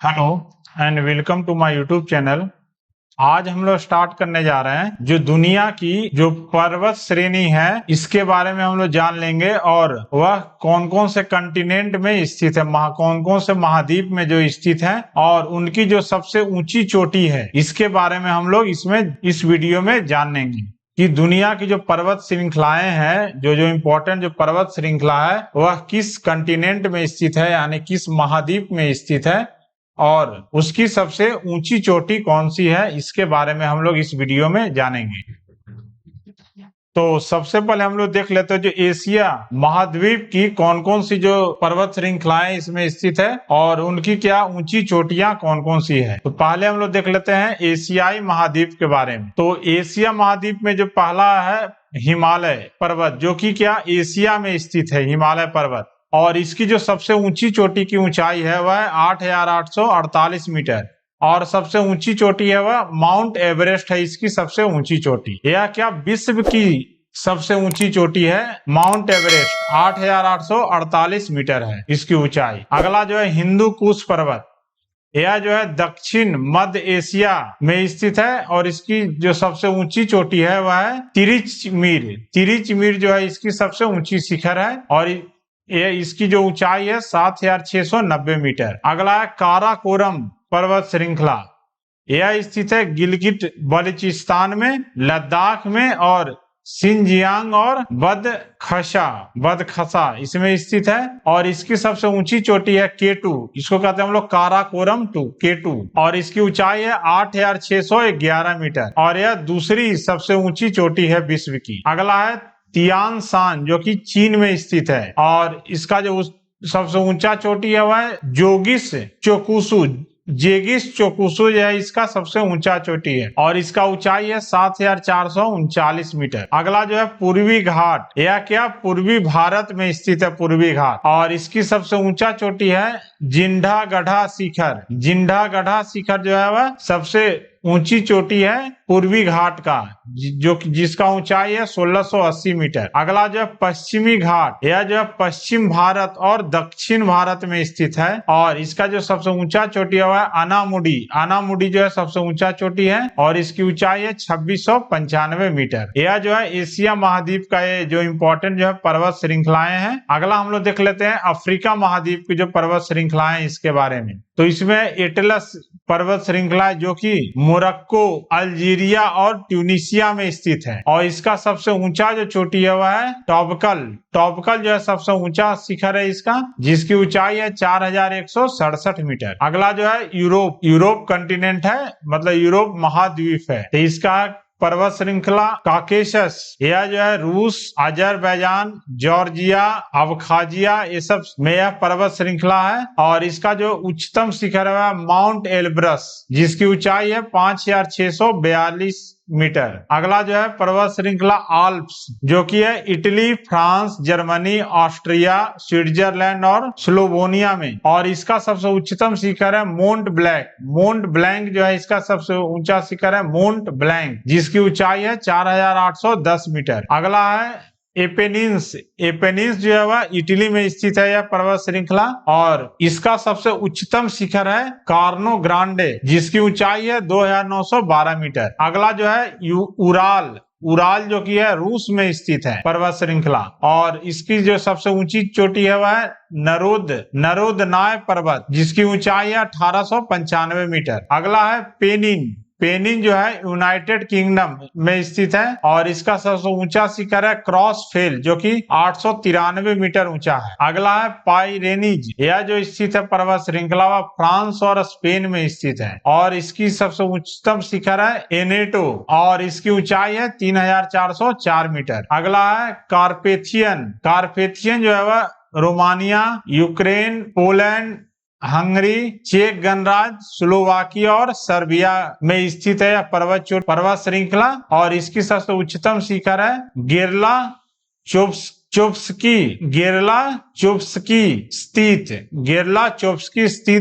Hello and welcome to my YouTube channel. आज हम लोग स्टार्ट करने जा रहे हैं जो दुनिया की जो पर्वत श्रेणी है इसके बारे में हम लोग जान लेंगे और वह कौन कौन से कंटिनेंट में स्थित है, कौन कौन से महाद्वीप में जो स्थित है और उनकी जो सबसे ऊंची चोटी है इसके बारे में हम लोग इस वीडियो में जान लेंगे कि दुनिया की जो पर्वत श्रृंखलाएं हैं, जो जो इम्पोर्टेंट जो पर्वत श्रृंखला है वह किस कंटिनेंट में स्थित है, यानी किस महाद्वीप में स्थित है और उसकी सबसे ऊंची चोटी कौन सी है, इसके बारे में हम लोग इस वीडियो में जानेंगे। तो सबसे पहले हम लोग देख लेते हैं जो एशिया महाद्वीप की कौन कौन सी जो पर्वत श्रृंखलाएं इसमें स्थित है और उनकी क्या ऊंची चोटियां कौन कौन सी है। तो पहले हम लोग देख लेते हैं एशियाई महाद्वीप के बारे में। तो एशिया महाद्वीप में जो पहला है हिमालय पर्वत, जो कि क्या एशिया में स्थित है, हिमालय पर्वत। और इसकी जो सबसे ऊंची चोटी की ऊंचाई है वह 8,848 मीटर और सबसे ऊंची चोटी है वह माउंट एवरेस्ट है, इसकी सबसे ऊंची चोटी। यह क्या विश्व की सबसे ऊंची चोटी है माउंट एवरेस्ट, 8,848 मीटर है इसकी ऊंचाई। अगला जो है हिंदू कुश पर्वत, यह जो है दक्षिण मध्य एशिया में स्थित है और इसकी जो सबसे ऊंची चोटी है वह है तिरिचमीर। तिरिचमीर जो है इसकी सबसे ऊंची शिखर है और ये इसकी जो ऊंचाई है 7,690 मीटर। अगला है काराकोरम पर्वत श्रृंखला, यह स्थित है गिलगिट बल्चिस्तान में, लद्दाख में और सिंजियांग और बदखसा इसमें स्थित है और इसकी सबसे ऊंची चोटी है केटू, इसको कहते हैं हम लोग काराकोरम केटू और इसकी ऊंचाई है 8,611 मीटर और यह दूसरी सबसे ऊंची चोटी है विश्व की। अगला है तियान शान, जो कि चीन में स्थित है और इसका जो सबसे ऊंचा चोटी है वह है जेगिस चोकुसु जो है इसका सबसे ऊंचा चोटी है और इसका ऊंचाई है 7,439 मीटर। अगला जो है पूर्वी घाट, यह क्या पूर्वी भारत में स्थित है पूर्वी घाट और इसकी सबसे ऊंचा चोटी है जिंडागढ़ा शिखर। जिंडागढ़ा शिखर जो है वह सबसे ऊंची चोटी है पूर्वी घाट का, जिसका ऊंचाई है 1,680 मीटर। अगला जो है पश्चिमी घाट, यह जो है पश्चिम भारत और दक्षिण भारत में स्थित है और इसका जो सबसे ऊंचा चोटी है वह अनामुडी। अनामुडी जो है सबसे ऊंचा चोटी है और इसकी ऊंचाई है 2,695 मीटर। यह जो है एशिया महाद्वीप का ये जो इम्पोर्टेंट जो है पर्वत श्रृंखलाएं हैं। अगला हम लोग देख लेते हैं अफ्रीका महाद्वीप की जो पर्वत श्रृंखलाएं इसके बारे में। तो इसमें एटलस पर्वत श्रृंखला जो कि मोरक्को, अल्जीरिया और ट्यूनिसिया में स्थित है और इसका सबसे ऊंचा जो चोटी है वह है टॉपकल जो है सबसे ऊंचा शिखर है इसका, जिसकी ऊंचाई है 4,167 मीटर। अगला जो है यूरोप कंटिनेंट है, मतलब यूरोप महाद्वीप है। तो इसका पर्वत श्रृंखला काकेशस, यह जो है रूस, अजरबैजान, जॉर्जिया, अबखाजिया ये सब में यह पर्वत श्रृंखला है और इसका जो उच्चतम शिखर है माउंट एल्ब्रस, जिसकी ऊंचाई है 5,642 मीटर। अगला जो है पर्वत श्रृंखला आल्प्स, जो कि है Italy, France, Germany, Austria, Switzerland और स्लोवेनिया में और इसका सबसे उच्चतम शिखर है मोंट ब्लैंक जो है इसका सबसे ऊंचा शिखर है मोंट ब्लैंक, जिसकी ऊंचाई है 4,810 मीटर। अगला है एपेनिन्स जो है वह इटली में स्थित है यह पर्वत श्रृंखला और इसका सबसे उच्चतम शिखर है कार्नो ग्रांडे, जिसकी ऊंचाई है 2,912 मीटर। अगला जो है उराल जो कि है रूस में स्थित है पर्वत श्रृंखला और इसकी जो सबसे ऊंची चोटी है वह नरोदनाय पर्वत, जिसकी ऊंचाई है 1,895 मीटर। अगला है पेनिन जो है यूनाइटेड किंगडम में स्थित है और इसका सबसे ऊंचा शिखर है क्रॉस फेल, जो कि 893 मीटर ऊंचा है। अगला है पाइरेनीज, यह जो स्थित है पर्वत श्रृंखला वह फ्रांस और स्पेन में स्थित है और इसकी सबसे उच्चतम शिखर है एनेटो और इसकी ऊंचाई है 3,404 मीटर। अगला है कार्पेथियन जो है वह रोमानिया, यूक्रेन, पोलैंड, हंगरी, चेक गणराज्य, स्लोवाकिया और सर्बिया में स्थित है पर्वत श्रृंखला और इसकी सबसे उच्चतम शिखर है गेरला चोप्स्की स्थित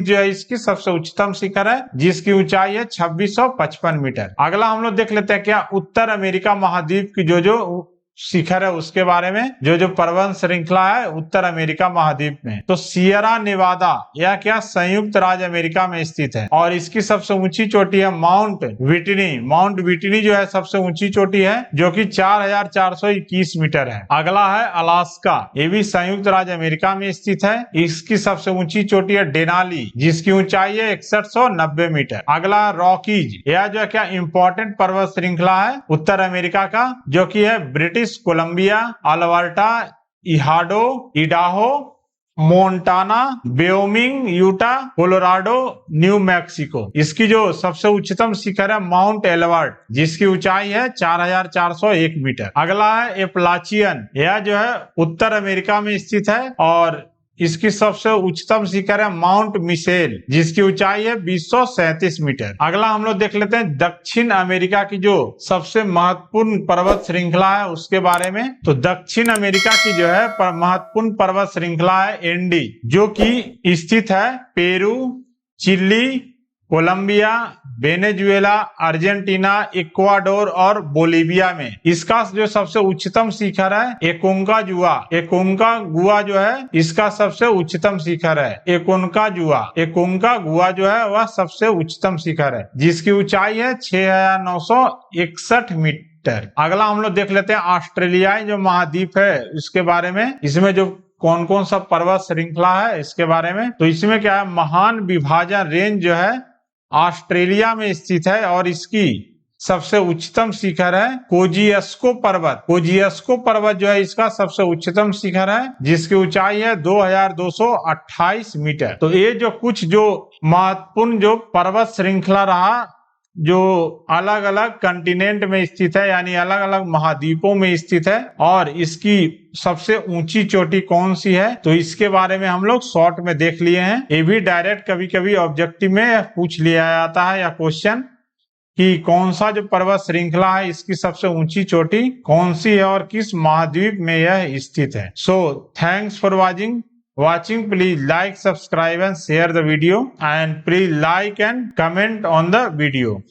जो है इसकी सबसे उच्चतम शिखर है, जिसकी ऊंचाई है 2,655 मीटर। अगला हम लोग देख लेते हैं क्या उत्तर अमेरिका महाद्वीप की जो शिखर है उसके बारे में, जो पर्वत श्रृंखला है उत्तर अमेरिका महाद्वीप में। तो सियरा नेवादा यह क्या संयुक्त राज्य अमेरिका में स्थित है और इसकी सबसे ऊंची चोटी है माउंट विटनी। माउंट विटनी जो है सबसे ऊंची चोटी है जो कि 4421 मीटर है। अगला है अलास्का, ये भी संयुक्त राज्य अमेरिका में स्थित है। इसकी सबसे ऊंची चोटी है डेनाली जिसकी ऊंचाई है 6190 मीटर। अगला रॉकीज, यह जो है क्या इंपॉर्टेंट पर्वत श्रृंखला है उत्तर अमेरिका का, जो कि है British Columbia, Alberta, Idaho, Montana, Wyoming, Utah, Colorado, new Mexico. इसकी जो सबसे उच्चतम शिखर है माउंट एल्बर्ट जिसकी ऊंचाई है 4401 मीटर। अगला है एपलाचियन, यह जो है उत्तर अमेरिका में स्थित है और इसकी सबसे उच्चतम शिखर है माउंट मिशेल जिसकी ऊंचाई है 237 मीटर। अगला हम लोग देख लेते हैं दक्षिण अमेरिका की जो सबसे महत्वपूर्ण पर्वत श्रृंखला है उसके बारे में। तो दक्षिण अमेरिका की जो है महत्वपूर्ण पर्वत श्रृंखला है एंडी, जो कि स्थित है Peru, Chile, Colombia, Venezuela, Argentina, Ecuador और बोलीविया में। इसका जो सबसे उच्चतम शिखर है एकोंकागुआ जो है इसका सबसे उच्चतम शिखर है। एकोंकागुआ जो है वह सबसे उच्चतम शिखर है जिसकी ऊंचाई है 6961 मीटर। अगला हम लोग देख लेते हैं ऑस्ट्रेलियाई जो महाद्वीप है इसके बारे में। इसमें जो कौन कौन सा पर्वत श्रृंखला है इसके बारे में। तो इसमें क्या है, महान विभाजन रेंज जो है ऑस्ट्रेलिया में स्थित है और इसकी सबसे उच्चतम शिखर है कोजियस्को पर्वत। कोजियस्को पर्वत जो है इसका सबसे उच्चतम शिखर है जिसकी ऊंचाई है 2228 मीटर। तो ये जो कुछ जो महत्वपूर्ण जो पर्वत श्रृंखला रहा जो अलग अलग कंटिनेंट में स्थित है यानी अलग अलग महाद्वीपों में स्थित है और इसकी सबसे ऊंची चोटी कौन सी है तो इसके बारे में हम लोग शॉर्ट में देख लिए हैं। ये भी डायरेक्ट कभी कभी ऑब्जेक्टिव में पूछ लिया जाता है या क्वेश्चन कि कौन सा जो पर्वत श्रृंखला है इसकी सबसे ऊंची चोटी कौन सी है और किस महाद्वीप में यह स्थित है। So thanks for watching. Please like, subscribe and share the video and please like and comment on the video.